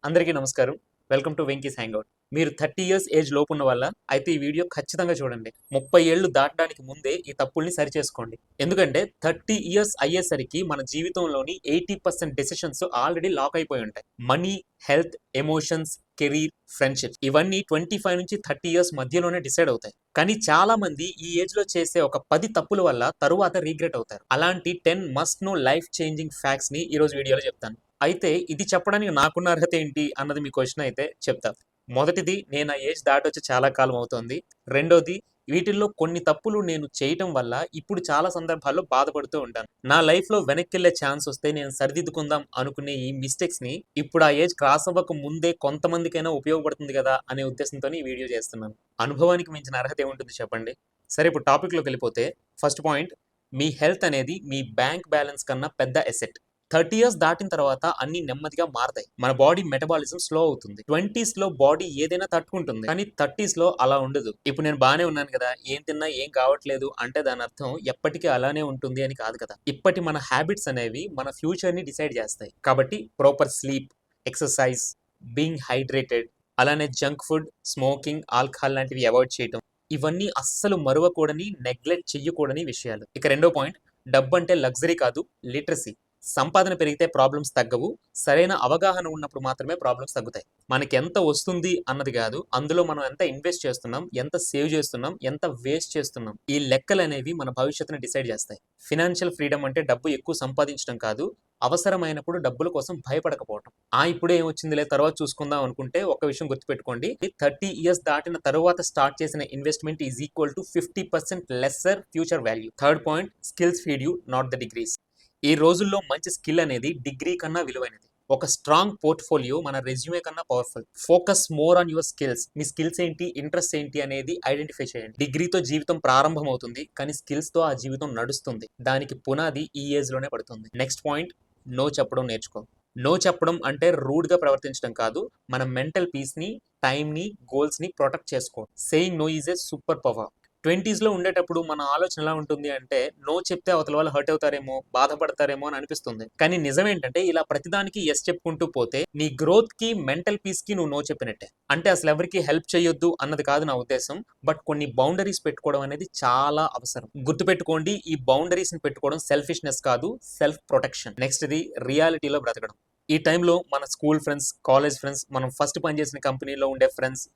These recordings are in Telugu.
అందరికీ నమస్కారం. Welcome to Venky's hangout. మీరు 30 ఇయర్స్ ఏజ్ లోపున్న వాళ్ళ అయితే ఈ వీడియో ఖచ్చితంగా చూడండి. 30 ఏళ్ళు దాటడానికి ముందే ఈ తప్పుల్ని సరిచేసుకోండి. ఎందుకంటే 30 ఇయర్స్ అయ్యేసరికి మన జీవితంలోని 80% డెసిషన్స్ ఆల్రెడీ లాక్ అయిపోయి ఉంటాయి. Money, health, emotions, career, friendship ఇవన్నీ 25 నుంచి 30 ఇయర్స్ మధ్యలోనే డిసైడ్ అవుతాయి. కానీ చాలా మంది ఈ ఏజ్ లో చేసే ఒక 10 తప్పుల వల్ల తరువాత రీగ్రెట్ అవుతారు. అలాంటి 10 must know life changing facts ని ఈ రోజు వీడియోలో చెప్తాను. అయితే ఇది చెప్పడానికి నాకున్న అర్హత ఏంటి అన్నది మీ క్వశ్చన్ అయితే చెప్తా. మొదటిది, నేను ఆ ఏజ్ దాటొచ్చి చాలా కాలం అవుతోంది. రెండోది, వీటిల్లో కొన్ని తప్పులు నేను చేయటం వల్ల ఇప్పుడు చాలా సందర్భాల్లో బాధపడుతూ ఉంటాను. నా లైఫ్లో వెనక్కి ఛాన్స్ వస్తే నేను సరిదిద్దుకుందాం అనుకునే ఈ మిస్టేక్స్ ని ఇప్పుడు ఆ ఏజ్ క్రాస్ అవ్వక ముందే కొంతమందికైనా ఉపయోగపడుతుంది కదా అనే ఉద్దేశంతో ఈ వీడియో చేస్తున్నాను. అనుభవానికి మించిన అర్హత ఏముంటుంది చెప్పండి. సరే, ఇప్పుడు టాపిక్లోకి వెళ్ళిపోతే ఫస్ట్ పాయింట్, మీ హెల్త్ అనేది మీ బ్యాంక్ బ్యాలెన్స్ కన్నా పెద్ద ఎసెట్. 30 ఇయర్స్ దాటిన తర్వాత అన్ని నెమ్మదిగా మారతాయి. మన బాడీ మెటబాలిజం స్లో అవుతుంది. 20s లో బాడీ ఏదైనా తట్టుకుంటుంది, కానీ 30s లో అలా ఉండదు. ఇప్పుడు నేను బానే ఉన్నాను కదా, ఏం తిన్నా ఏం కావట్లేదు అంటే దాని అర్థం ఎప్పటికీ అలానే ఉంటుంది అని కాదు కదా. ఇప్పటి మన హ్యాబిట్స్ అనేవి మన ఫ్యూచర్ ని డిసైడ్ చేస్తాయి. కాబట్టి proper sleep, exercise, being hydrated, అలానే జంక్ ఫుడ్, స్మోకింగ్, ఆల్కహాల్ లాంటివి అవాయిడ్ చేయటం, ఇవన్నీ అస్సలు మరువకూడని, నెగ్లెక్ట్ చెయ్యకూడని విషయాలు. ఇక రెండో పాయింట్, డబ్బు అంటే లగ్జరీ కాదు, లిటరసీ. సంపాదన పెరిగితే ప్రాబ్లమ్స్ తగ్గవు. సరైన అవగాహన ఉన్నప్పుడు మాత్రమే ప్రాబ్లమ్స్ తగ్గుతాయి. మనకి ఎంత వస్తుంది అన్నది కాదు, అందులో మనం ఎంత ఇన్వెస్ట్ చేస్తున్నాం, ఎంత సేవ్ చేస్తున్నాం, ఎంత వేస్ట్ చేస్తున్నాం, ఈ లెక్కలు అనేవి మన భవిష్యత్తుని డిసైడ్ చేస్తాయి. ఫినాన్షియల్ ఫ్రీడమ్ అంటే డబ్బు ఎక్కువ సంపాదించడం కాదు, అవసరమైనప్పుడు డబ్బుల కోసం భయపడకపోవటం. ఇప్పుడే ఏమొచ్చిందిలే తర్వాత చూసుకుందాం అనుకుంటే ఒక విషయం గుర్తుపెట్టుకోండి, 30 ఇయర్స్ దాటిన తరువాత స్టార్ట్ చేసిన investment is equal to 50% lesser future value. Third point, skills feed you, not the degrees. ఈ రోజుల్లో మంచి స్కిల్ అనేది డిగ్రీ కన్నా విలువైనది. ఒక స్ట్రాంగ్ పోర్ట్ఫోలియో మన రెజ్యూమే కన్నా powerful. Focus more on your skills. Me skills ఏంటి, ఇంట్రెస్ట్ ఏంటి అనేది ఐడెంటిఫై చేయండి. డిగ్రీతో జీవితం ప్రారంభం అవుతుంది, కానీ స్కిల్స్ తో ఆ జీవితం నడుస్తుంది. దానికి పునాది ఈ ఏజ్ లోనే పడుతుంది. నెక్స్ట్ పాయింట్, నో చెప్పడం నేర్చుకో. నో చెప్పడం అంటే రూడ్ గా ప్రవర్తించడం కాదు, మన మెంటల్ పీస్ ని, టైం ని, గోల్స్ ని ప్రొటెక్ట్ చేసుకో. Saying no is a super power. 20s లో ఉండేటప్పుడు మన ఆలోచన ఎలా ఉంటుంది అంటే, నో చెప్తే అవతల వాళ్ళు హర్ట్ అవుతారేమో, బాధపడతారేమో అని అనిపిస్తుంది. కానీ నిజం ఏంటంటే, ఇలా ప్రతిదానికి ఎస్ చెప్పుకుంటూ పోతే నీ గ్రోత్ కి, మెంటల్ పీస్ కి నువ్వు నో చెప్పినట్టే. అంటే అసలు ఎవరికి హెల్ప్ చేయొద్దు అన్నది కాదు నా ఉద్దేశం, బట్ కొన్ని బౌండరీస్ పెట్టుకోవడం అనేది చాలా అవసరం. గుర్తుపెట్టుకోండి, ఈ బౌండరీస్ ని పెట్టుకోవడం సెల్ఫిష్నెస్ కాదు, సెల్ఫ్ ప్రొటెక్షన్. నెక్స్ట్ ది, రియాలిటీలో బ్రతకడం. ఈ టైంలో మన స్కూల్ ఫ్రెండ్స్, కాలేజ్ ఫ్రెండ్స్, మనం ఫస్ట్ పనిచేసిన కంపెనీలో ఉండే ఫ్రెండ్స్,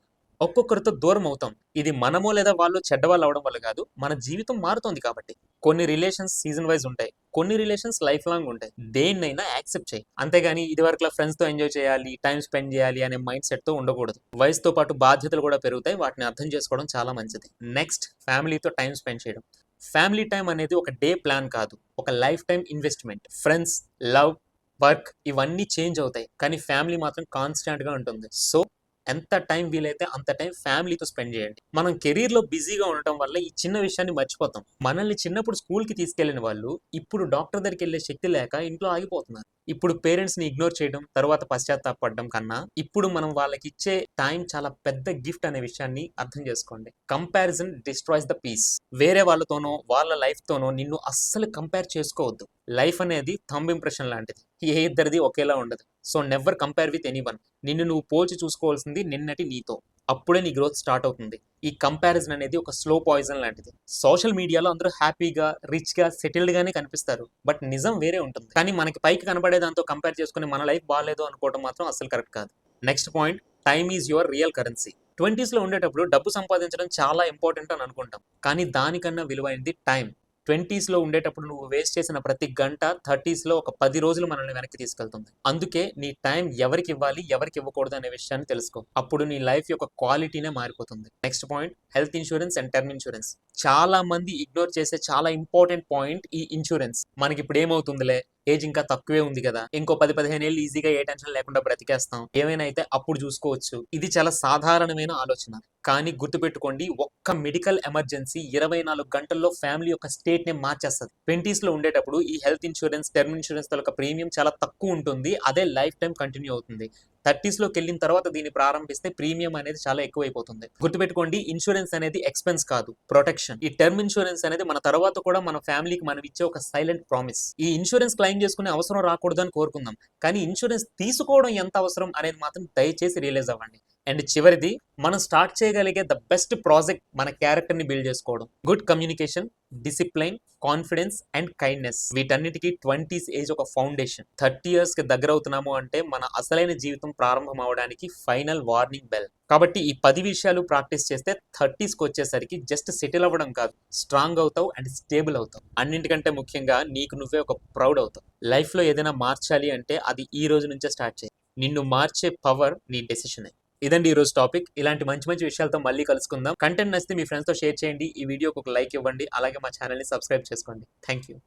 ఒక్కొక్కరితో దూరం అవుతాం. ఇది మనమో లేదా వాళ్ళు చెడ్డవాళ్ళు అవడం వల్ల కాదు, మన జీవితం మారుతోంది కాబట్టి. కొన్ని రిలేషన్స్ సీజన్ వైజ్ ఉంటాయి, కొన్ని రిలేషన్స్ లైఫ్ లాంగ్ ఉంటాయి. దేన్నైనా యాక్సెప్ట్ చేయి, అంతేగాని ఇది వరకు ఫ్రెండ్స్ తో ఎంజాయ్ చేయాలి, టైం స్పెండ్ చేయాలి అనే మైండ్ సెట్ తో ఉండకూడదు. వయసుతో పాటు బాధ్యతలు కూడా పెరుగుతాయి, వాటిని అర్థం చేసుకోవడం చాలా మంచిది. నెక్స్ట్, ఫ్యామిలీతో టైం స్పెండ్ చేయడం. ఫ్యామిలీ టైం అనేది ఒక డే ప్లాన్ కాదు, ఒక life time investment. Friends, love, work ఇవన్నీ చేంజ్ అవుతాయి, కానీ ఫ్యామిలీ మాత్రం కాన్స్టాంట్ గా ఉంటుంది. సో ఎంత టైం వీలైతే అంత టైం ఫ్యామిలీతో స్పెండ్ చేయండి. మనం కెరీర్ లో బిజీగా ఉండటం వల్ల ఈ చిన్న విషయాన్ని మర్చిపోతాం. మనల్ని చిన్నప్పుడు స్కూల్ కి తీసుకెళ్లిన వాళ్ళు ఇప్పుడు డాక్టర్ దగ్గరికి వెళ్లే శక్తి లేక ఇంట్లో ఆగిపోతున్నారు. ఇప్పుడు పేరెంట్స్ ని ఇగ్నోర్ చేయడం, తర్వాత పశ్చాత్తాపడడం కన్నా ఇప్పుడు మనం వాళ్ళకి ఇచ్చే టైం చాలా పెద్ద గిఫ్ట్ అనే విషయాన్ని అర్థం చేసుకోండి. Comparison destroys the peace. వేరే వాళ్ళతోనో, వాళ్ళ లైఫ్ తోనో నిన్ను అస్సలు కంపేర్ చేసుకోవద్దు. లైఫ్ అనేది థంబ్ ఇంప్రెషన్ లాంటిది, ఏ ఇద్దరిది ఒకేలా ఉండదు. So never compare with anyone. నిన్ను నువ్వు పోల్చి చూసుకోవాల్సింది నిన్నటి నీతో. అప్పుడే నీ గ్రోత్ స్టార్ట్ అవుతుంది. ఈ కంపారిజన్ అనేది ఒక స్లో పాయిజన్ లాంటిది. సోషల్ మీడియాలో అందరూ హ్యాపీగా, రిచ్ గా, సెటిల్డ్ గానే కనిపిస్తారు, బట్ నిజం వేరే ఉంటుంది. కానీ మనకి పైకి కనబడే దాంతో కంపేర్ చేసుకుని మన లైఫ్ బాగాలేదు అనుకోవడం మాత్రం అసలు కరెక్ట్ కాదు. Next point, time is your real currency. 20s లో ఉండేటప్పుడు డబ్బు సంపాదించడం చాలా ఇంపార్టెంట్ అని అనుకుంటాం, కానీ దానికన్నా విలువైనది టైం. 20s లో ఉండేటప్పుడు నువ్వు వేస్ట్ చేసిన ప్రతి గంట 30s లో ఒక 10 రోజులు మనల్ని వెనక్కి తీసుకెళ్తుంది. అందుకే నీ టైం ఎవరికి ఇవ్వాలి, ఎవరికి ఇవ్వకూడదు అనే విషయాన్ని తెలుసుకో. అప్పుడు నీ లైఫ్ యొక్క క్వాలిటీనే మారిపోతుంది. Next point, health insurance and term insurance. చాలా మంది ఇగ్నోర్ చేసే చాలా ఇంపార్టెంట్ పాయింట్ ఈ ఇన్సూరెన్స్. మనకి ఇప్పుడు ఏమవుతుందిలే, ఏజ్ ఇంకా తక్కువే ఉంది కదా, ఇంకో 10-15 ఏళ్ళు ఈజీగా ఏ టెన్షన్ లేకుండా బ్రతికేస్తాం, ఏమైనా అయితే అప్పుడు చూసుకోవచ్చు. ఇది చాలా సాధారణమైన ఆలోచన, కానీ గుర్తుపెట్టుకోండి, ఒక్క మెడికల్ ఎమర్జెన్సీ 24 గంటల్లో ఫ్యామిలీ యొక్క స్టేట్ నే మార్చేస్తుంది. 20s లో ఉండేటప్పుడు ఈ హెల్త్ ఇన్సూరెన్స్, టర్మ్ ఇన్సూరెన్స్ తాలూకా ప్రీమియం చాలా తక్కువ ఉంటుంది, అదే లైఫ్ టైం కంటిన్యూ అవుతుంది. 30s లోకి వెళ్ళిన తర్వాత దీన్ని ప్రారంభిస్తే ప్రీమియం అనేది చాలా ఎక్కువైపోతుంది. గుర్తుపెట్టుకోండి, ఇన్సూరెన్స్ అనేది ఎక్స్పెన్స్ కాదు, ప్రొటెక్షన్. ఈ టర్మ్ ఇన్సూరెన్స్ అనేది మన తర్వాత కూడా మన ఫ్యామిలీకి మనం ఇచ్చే ఒక సైలెంట్ ప్రామిస్. ఈ ఇన్సూరెన్స్ క్లెయిమ్ చేసుకునే అవసరం రాకూడదని కోరుకుందాం, కానీ ఇన్సూరెన్స్ తీసుకోవడం ఎంత అవసరం అనేది మాత్రం దయచేసి రియలైజ్ అవ్వండి. అండ్ చివరిది, మనం స్టార్ట్ చేయగలిగే ద బెస్ట్ ప్రాజెక్ట్ మన క్యారెక్టర్ ని బిల్డ్ చేసుకోవడం. Good communication, discipline, confidence and kindness, వీటన్నిటికీ 20s ఏజ్ ఒక ఫౌండేషన్. 30 years కి దగ్గర అవుతున్నాము అంటే మన అసలైన జీవితం ప్రారంభం అవడానికి ఫైనల్ వార్నింగ్ బెల్. కాబట్టి ఈ 10 విషయాలు ప్రాక్టీస్ చేస్తే 30sకి వచ్చేసరికి జస్ట్ సెటిల్ అవ్వడం కాదు, స్ట్రాంగ్ అవుతావు అండ్ స్టేబుల్ అవుతావు. అన్నింటికంటే ముఖ్యంగా నీకు నువ్వే ఒక ప్రౌడ్ అవుతావు. లైఫ్ లో ఏదైనా మార్చాలి అంటే అది ఈ రోజు నుంచే స్టార్ట్ చేయి. నిన్ను మార్చే పవర్ నీ డెసిషనే. ఇదండి ఈరోజు టాపిక్. ఇలాంటి మంచి మంచి విషయాలతో మళ్ళీ కలుసుకుందాం. కంటెంట్ నచ్చితే మీ ఫ్రెండ్స్తో షేర్ చేయండి. ఈ వీడియోకి ఒక లైక్ ఇవ్వండి. అలాగే మా ఛానల్ని సబ్స్క్రైబ్ చేసుకోండి. Thank you.